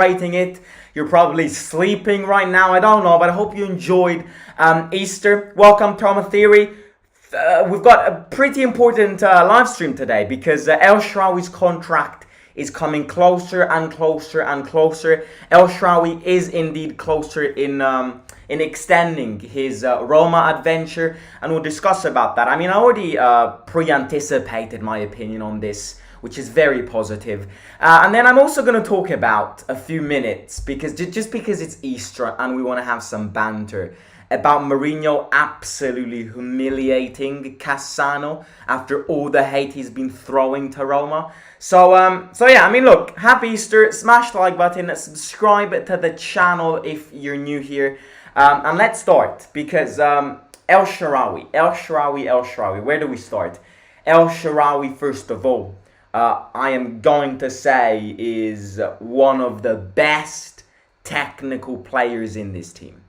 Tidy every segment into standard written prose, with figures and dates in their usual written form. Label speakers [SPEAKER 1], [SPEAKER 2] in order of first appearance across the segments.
[SPEAKER 1] celebrating it. You're probably sleeping right now. I don't know, but I hope you enjoyed Easter. Welcome to Trauma Theory. We've got a pretty important live stream today because El Shaarawy's contract is coming closer and closer and closer. El Shaarawy is indeed closer in extending his Roma adventure, and we'll discuss about that. I mean, I already pre-anticipated my opinion on this, which is very positive. And then I'm also going to talk about a few minutes, because just because it's Easter and we want to have some banter, about Mourinho absolutely humiliating Cassano after all the hate he's been throwing to Roma. So yeah, I mean, look, happy Easter, smash the like button, subscribe to the channel if you're new here. And let's start, because El Shaarawy, where do we start? El Shaarawy, first of all, I am going to say is one of the best technical players in this team.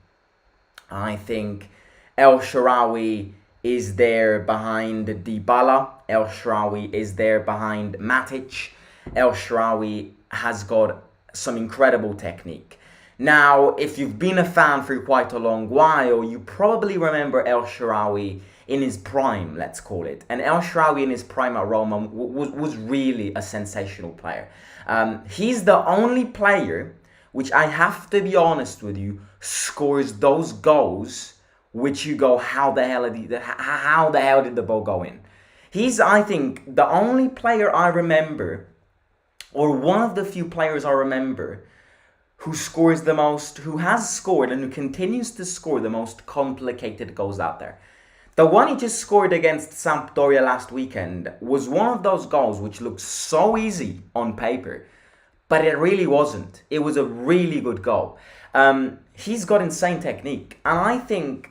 [SPEAKER 1] I think El Shaarawy is there behind Dybala. El Shaarawy is there behind Matic. El Shaarawy has got some incredible technique. Now, if you've been a fan for quite a long while, you probably remember El Shaarawy in his prime, let's call it. And El Shaarawy in his prime at Roma was really a sensational player. He's the only player, which I have to be honest with you, scores those goals which you go, how the hell did the ball go in? He's, I think, the only player I remember, or one of the few players I remember, who scores the most, who has scored and who continues to score the most complicated goals out there. The one he just scored against Sampdoria last weekend was one of those goals which looked so easy on paper, but it really wasn't. It was a really good goal. He's got insane technique. And I think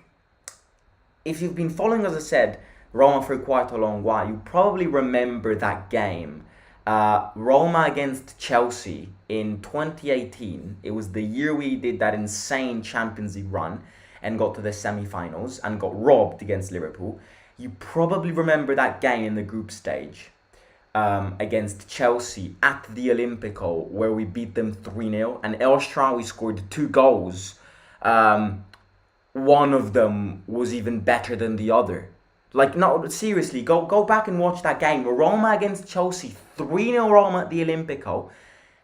[SPEAKER 1] if you've been following, as I said, Roma for quite a long while, you probably remember that game. Roma against Chelsea in 2018. It was the year we did that insane Champions League run and got to the semi-finals and got robbed against Liverpool. You probably remember that game in the group stage. Against Chelsea at the Olimpico, where we beat them 3-0, and El Shaarawy scored 2 goals. One of them was even better than the other. Like, no, seriously, go back and watch that game. Roma against Chelsea, 3-0 Roma at the Olimpico.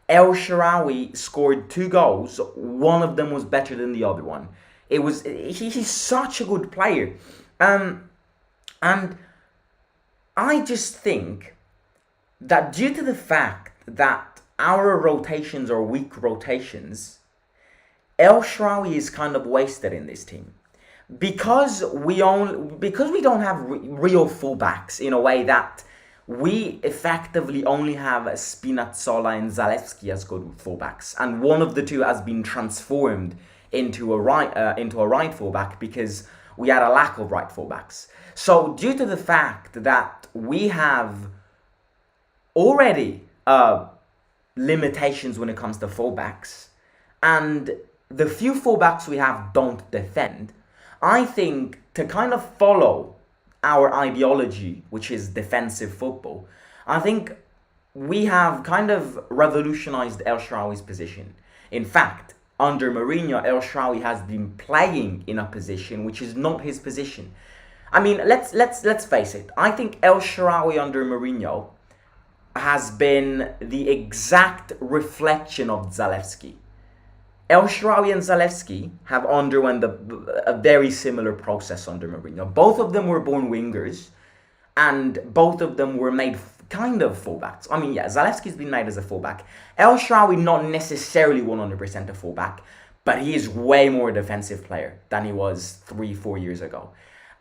[SPEAKER 1] El Shaarawy scored 2 goals. One of them was better than the other one. He's such a good player. And I just think that due to the fact that our rotations are weak rotations, El Shaarawy is kind of wasted in this team. Because we don't have real fullbacks, in a way that we effectively only have Spinazzola and Zalewski as good fullbacks, and one of the two has been transformed into a right fullback because we had a lack of right fullbacks. So due to the fact that we have already limitations when it comes to fullbacks, and the few fullbacks we have don't defend, I think to kind of follow our ideology, which is defensive football, I think we have kind of revolutionized El Shaarawy's position. In fact, under Mourinho, El Shaarawy has been playing in a position which is not his position. I mean, let's face it. I think El Shaarawy under Mourinho has been the exact reflection of Zalewski. El Shaarawy and Zalewski have underwent a very similar process under Mourinho. Both of them were born wingers, and both of them were made kind of fullbacks. I mean, yeah, Zalewski's been made as a fullback. El Shaarawy not necessarily 100% a fullback, but he is way more a defensive player than he was 3-4 years ago.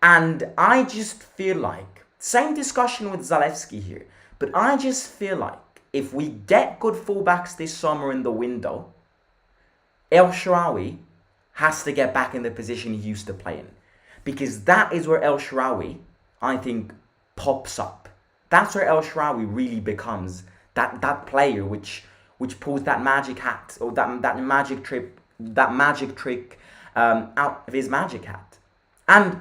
[SPEAKER 1] And I just feel like, same discussion with Zalewski here, but I just feel like if we get good fullbacks this summer in the window, El Shaarawy has to get back in the position he used to play in. Because that is where El Shaarawy, I think, pops up. That's where El Shaarawy really becomes that player which pulls that magic hat, or that magic trick out of his magic hat. And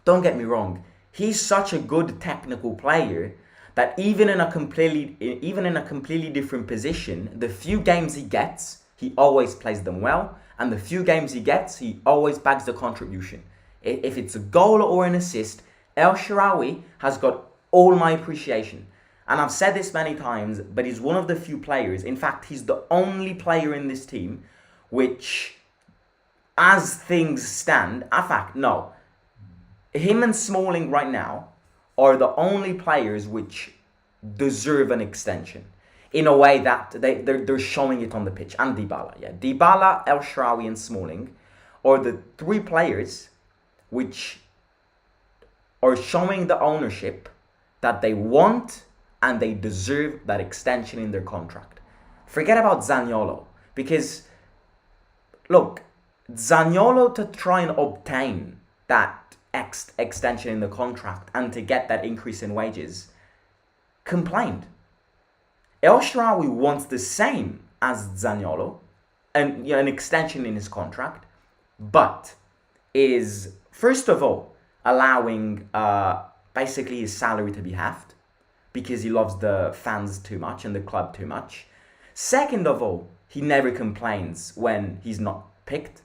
[SPEAKER 1] don't get me wrong, he's such a good technical player that even in a completely different position, the few games he gets, he always plays them well. And the few games he gets, he always bags the contribution. If it's a goal or an assist, El Shaarawy has got all my appreciation. And I've said this many times, but he's one of the few players, in fact, he's the only player in this team which, as things stand, in fact, no, him and Smalling right now are the only players which deserve an extension in a way that they're showing it on the pitch. And Dybala, yeah. Dybala, El Shaarawy and Smalling are the three players which are showing the ownership that they want and they deserve that extension in their contract. Forget about Zaniolo, because look, Zaniolo, to try and obtain that extension in the contract and to get that increase in wages, complained. El Shaarawy wants the same as Zaniolo, and an extension in his contract, but is first of all allowing basically his salary to be halved because he loves the fans too much and the club too much. Second of all, he never complains when he's not picked,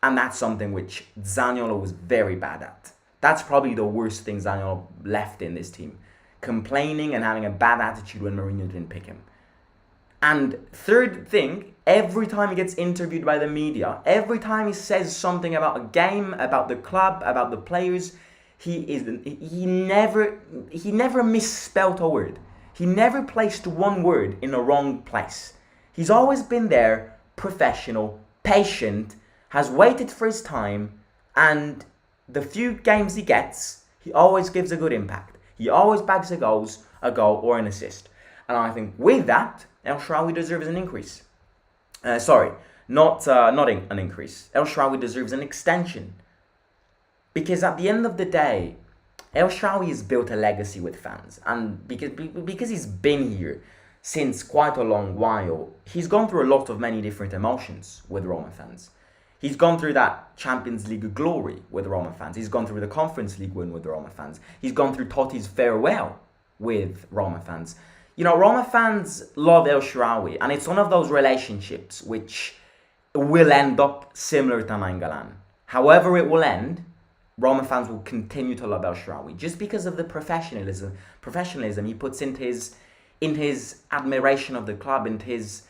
[SPEAKER 1] and that's something which Zaniolo was very bad at. That's probably the worst thing Zaniolo left in this team. Complaining and having a bad attitude when Mourinho didn't pick him. And third thing, every time he gets interviewed by the media, every time he says something about a game, about the club, about the players, he never misspelt a word. He never placed one word in a wrong place. He's always been there, professional, patient, has waited for his time, and the few games he gets, he always gives a good impact. He always bags a goal or an assist. And I think with that, El Shaarawy deserves an increase. Not an increase. El Shaarawy deserves an extension. Because at the end of the day, El Shaarawy has built a legacy with fans. And because he's been here since quite a long while, he's gone through a lot of many different emotions with Roma fans. He's gone through that Champions League glory with Roma fans. He's gone through the Conference League win with Roma fans. He's gone through Totti's farewell with Roma fans. You know, Roma fans love El Shaarawy, and it's one of those relationships which will end up similar to Nainggolan. However it will end, Roma fans will continue to love El Shaarawy just because of the professionalism he puts into his admiration of the club, into his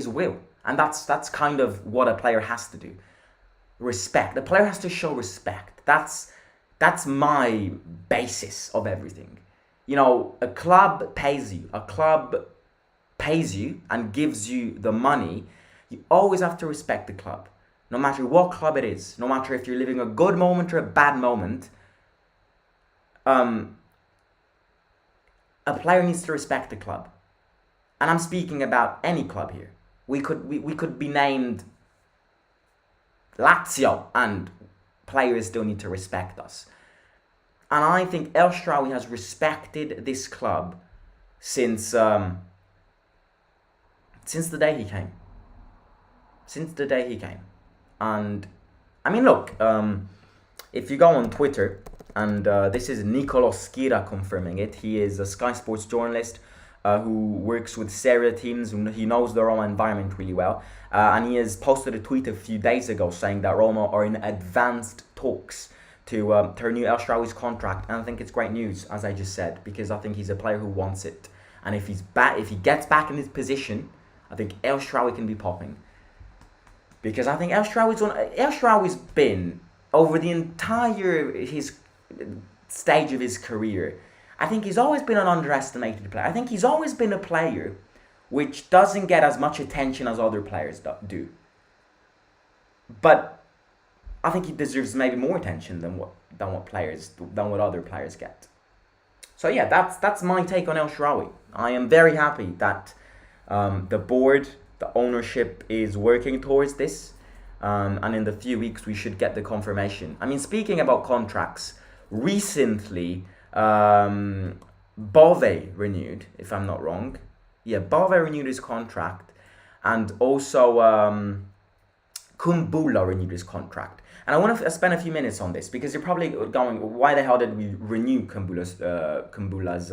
[SPEAKER 1] will. And that's kind of what a player has to do. Respect. The player has to show respect. That's my basis of everything. You know, a club pays you. A club pays you and gives you the money. You always have to respect the club. No matter what club it is. No matter if you're living a good moment or a bad moment. A player needs to respect the club. And I'm speaking about any club here. We could be named Lazio and players still need to respect us. And I think El Shaarawy has respected this club since the day he came. Since the day he came. And I mean, look, if you go on Twitter, and this is Nicolo Schira confirming it. He is a Sky Sports journalist who works with Serie A teams. He knows the Roma environment really well. And he has posted a tweet a few days ago saying that Roma are in advanced talks to renew El Shaarawy's contract. And I think it's great news, as I just said, because I think he's a player who wants it. And if he gets back in his position, I think El Shaarawy can be popping. Because I think El Shaarawy's been, over the entire stage of his career, I think he's always been an underestimated player. I think he's always been a player which doesn't get as much attention as other players do. But I think he deserves maybe more attention than what other players get. So yeah, that's my take on El Shaarawy. I am very happy that the board, the ownership is working towards this. And in the few weeks we should get the confirmation. I mean, speaking about contracts, recently Bove renewed, if I'm not wrong. Yeah, Bove renewed his contract, and also Kumbula renewed his contract. And I want to spend a few minutes on this because you're probably going, why the hell did we renew Kumbula's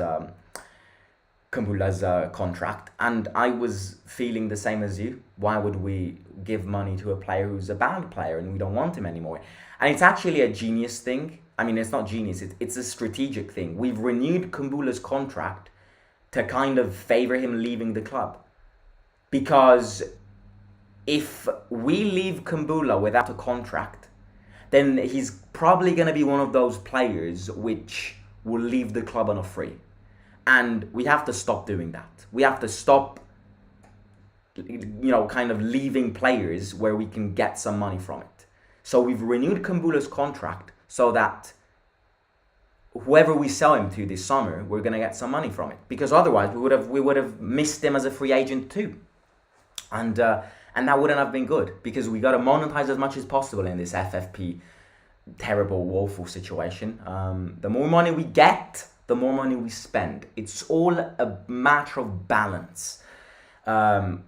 [SPEAKER 1] Kumbula's contract, and I was feeling the same as you. Why would we give money to a player who's a bad player and we don't want him anymore? And it's actually a genius thing. I mean, it's not genius, it's a strategic thing. We've renewed Kumbula's contract to kind of favor him leaving the club. Because if we leave Kumbula without a contract, then he's probably going to be one of those players which will leave the club on a free. And we have to stop doing that. We have to stop, kind of leaving players where we can get some money from it. So we've renewed Kumbula's contract so that whoever we sell him to this summer, we're gonna get some money from it. Because otherwise, we would have missed him as a free agent too, and that wouldn't have been good, because we got to monetize as much as possible in this FFP terrible, woeful situation. The more money we get, the more money we spend. It's all a matter of balance.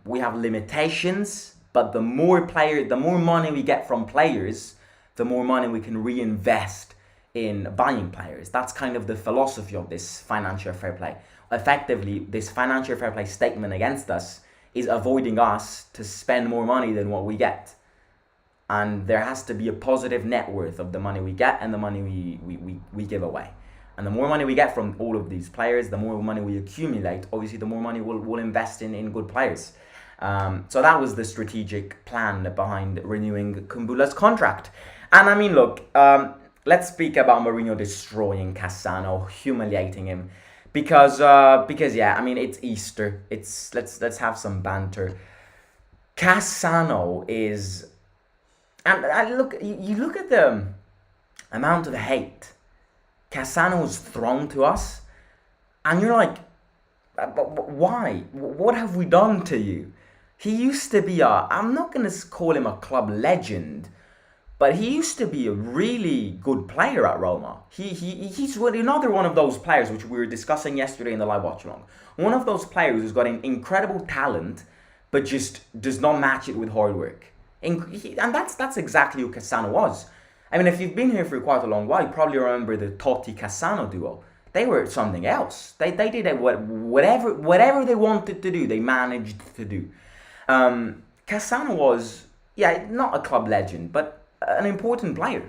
[SPEAKER 1] We have limitations, but the more money we get from players, the more money we can reinvest in buying players. That's kind of the philosophy of this financial fair play. Effectively, this financial fair play statement against us is avoiding us to spend more money than what we get. And there has to be a positive net worth of the money we get and the money we give away. And the more money we get from all of these players, the more money we accumulate, obviously the more money we'll invest in good players. So that was the strategic plan behind renewing Kumbula's contract. And I mean, look, let's speak about Mourinho destroying Cassano, humiliating him. Because yeah, I mean, it's Easter. Let's have some banter. Cassano is... And you look at the amount of hate Cassano's thrown to us, and you're like, why? What have we done to you? He used to be I'm not going to call him a club legend, but he used to be a really good player at Roma. He's another one of those players which we were discussing yesterday in the live watch along. One of those players who's got an incredible talent, but just does not match it with hard work. And that's exactly who Cassano was. I mean, if you've been here for quite a long while, you probably remember the Totti-Cassano duo. They were something else. They did whatever they wanted to do, they managed to do. Cassano was, not a club legend, but an important player.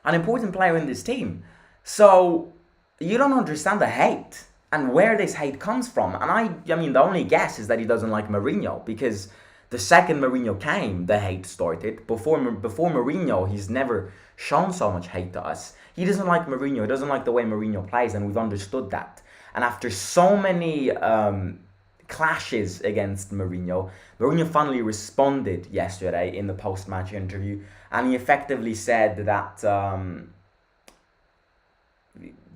[SPEAKER 1] An important player in this team. So, you don't understand the hate and where this hate comes from. And I mean, the only guess is that he doesn't like Mourinho, because the second Mourinho came, the hate started. Before Mourinho, he's never shown so much hate to us. He doesn't like Mourinho. He doesn't like the way Mourinho plays, and we've understood that. And after so many clashes against Mourinho finally responded yesterday in the post-match interview, and he effectively said that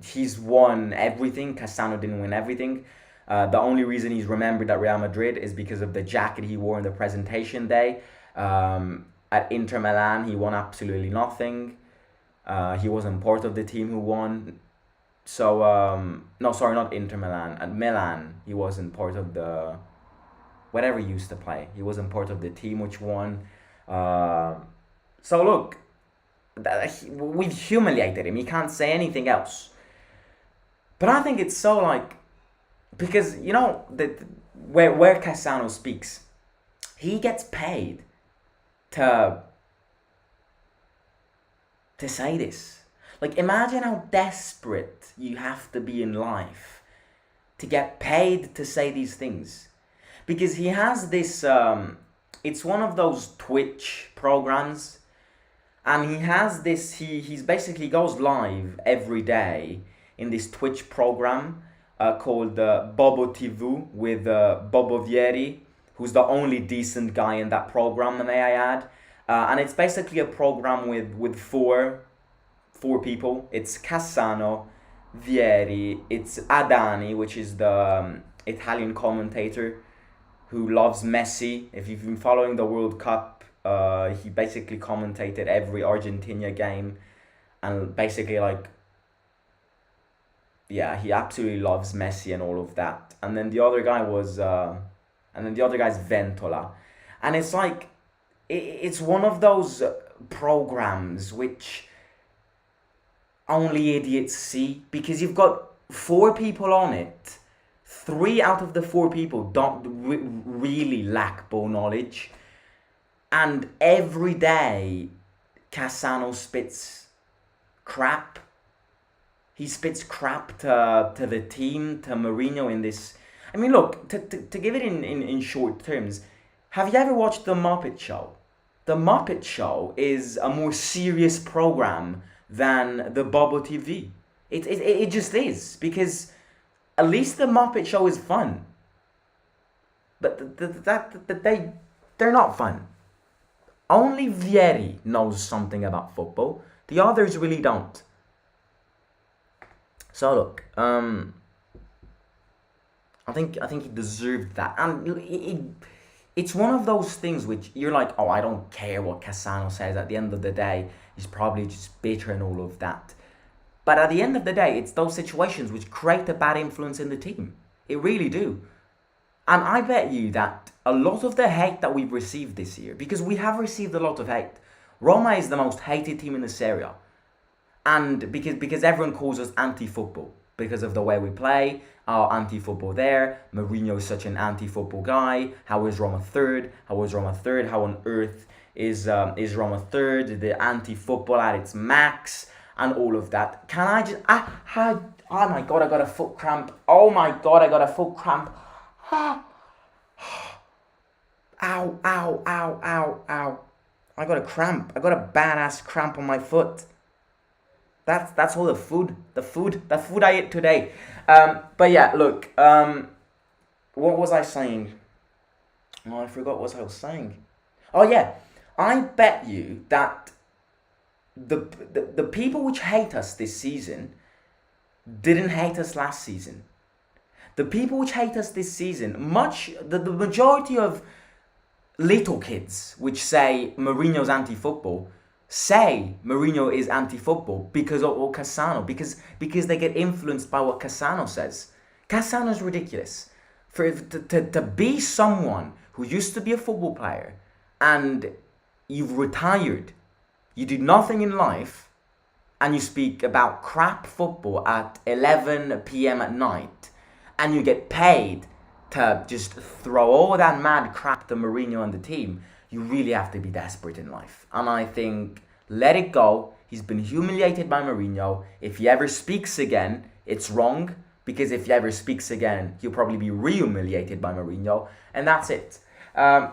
[SPEAKER 1] he's won everything. Cassano didn't win everything. The only reason he's remembered at Real Madrid is because of the jacket he wore on the presentation day. At Inter Milan, he won absolutely nothing. He wasn't part of the team who won. So, no, sorry, not Inter Milan. At Milan, he wasn't part of the... whatever he used to play. He wasn't part of the team which won. So, look, we've humiliated him. He can't say anything else. But I think it's so, like... Because, where Cassano speaks, he gets paid to say this. Like, imagine how desperate you have to be in life to get paid to say these things. Because he has this, it's one of those Twitch programs, and he has this, he's basically goes live every day in this Twitch program, called Bobo TV with Bobo Vieri, who's the only decent guy in that program, may I add. And it's basically a program with four people. It's Cassano, Vieri, it's Adani, which is the Italian commentator who loves Messi. If you've been following the World Cup, he basically commentated every Argentina game, and basically he absolutely loves Messi and all of that. And then the other guy was, guy's Ventola. And it's like, it's one of those programs which only idiots see, because you've got four people on it 3 out of the 4 people don't really lack ball knowledge. And every day, Cassano spits crap. He spits crap to the team, to Mourinho in this. I mean, look, to give it in short terms, have you ever watched The Muppet Show? The Muppet Show is a more serious program than the Bubble TV. It just is, because at least The Muppet Show is fun. But they're not fun. Only Vieri knows something about football. The others really don't. So look, I think he deserved that, and it's one of those things which you're like, oh, I don't care what Cassano says. At the end of the day, he's probably just bitter and all of that. But at the end of the day, it's those situations which create a bad influence in the team. It really do. And I bet you that a lot of the hate that we've received this year, because we have received a lot of hate. Roma is the most hated team in the Serie A. And because everyone calls us anti-football. Because of the way we play, our anti-football there. Mourinho is such an anti-football guy. How is Roma third? How is Roma third? How on earth is Roma third? The anti-football at its max. And all of that. Can I just... oh my God, I got a foot cramp. Oh my God, I got a foot cramp. Ow, ow, ow, ow, ow. I got a cramp. I got a badass cramp on my foot. That's all the food I ate today. But yeah, look. What was I saying? Oh, I forgot what I was saying. Oh yeah, I bet you that the people which hate us this season didn't hate us last season. The people which hate us this season, the majority of little kids which say Mourinho's anti-football, say Mourinho is anti-football because of Cassano, because they get influenced by what Cassano says. Cassano's ridiculous. To be someone who used to be a football player and you've retired, you do nothing in life, and you speak about crap football at 11 p.m. at night, and you get paid to just throw all that mad crap to Mourinho and the team, you really have to be desperate in life. And I think, let it go. He's been humiliated by Mourinho. If he ever speaks again, it's wrong, because if he ever speaks again, he'll probably be re-humiliated by Mourinho, and that's it.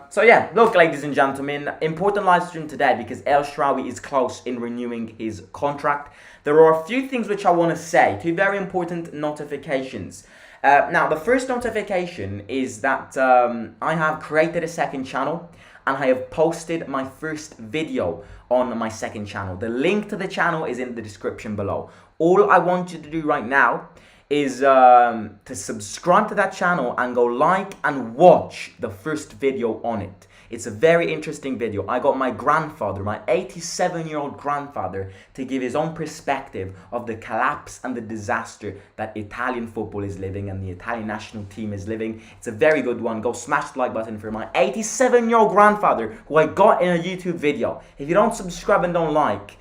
[SPEAKER 1] So yeah, look, ladies and gentlemen, important live stream today because El Shaarawy is close in renewing his contract. There are a few things which I want to say, 2 very important notifications. Now, the first notification is that I have created a second channel and I have posted my first video on my second channel. The link to the channel is in the description below. All I want you to do right now is to subscribe to that channel and go like and watch the first video on it. It's a very interesting video. I got my grandfather, my 87-year-old grandfather, to give his own perspective of the collapse and the disaster that Italian football is living and the Italian national team is living. It's a very good one. Go smash the like button for my 87-year-old grandfather who I got in a YouTube video. If you don't subscribe and don't like,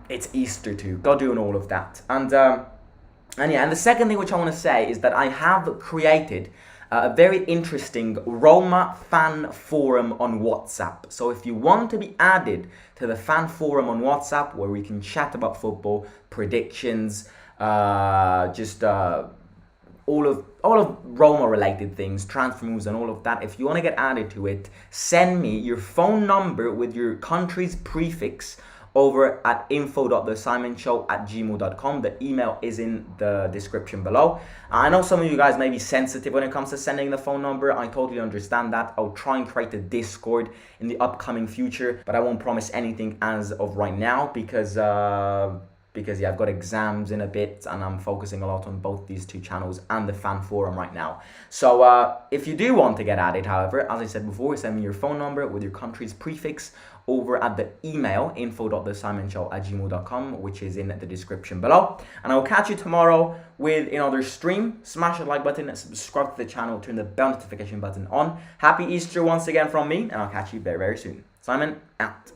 [SPEAKER 1] it's Easter too. Go doing all of that. And the second thing which I want to say is that I have created a very interesting Roma fan forum on WhatsApp. So if you want to be added to the fan forum on WhatsApp, where we can chat about football, predictions, all of Roma related things, transfer moves and all of that, if you want to get added to it, send me your phone number with your country's prefix over at info.thesimonShow@gmail.com. The email is in the description below. I know some of you guys may be sensitive when it comes to sending the phone number. I totally understand that. I'll try and create a Discord in the upcoming future, but I won't promise anything as of right now because yeah, I've got exams in a bit and I'm focusing a lot on both these 2 channels and the fan forum right now. So if you do want to get added, however, as I said before, send me your phone number with your country's prefix over at the email info.thesimonShow@gmail.com, which is in the description below. And I will catch you tomorrow with another stream. Smash the like button, subscribe to the channel, turn the bell notification button on. Happy Easter once again from me, and I'll catch you very, very soon. Simon, out.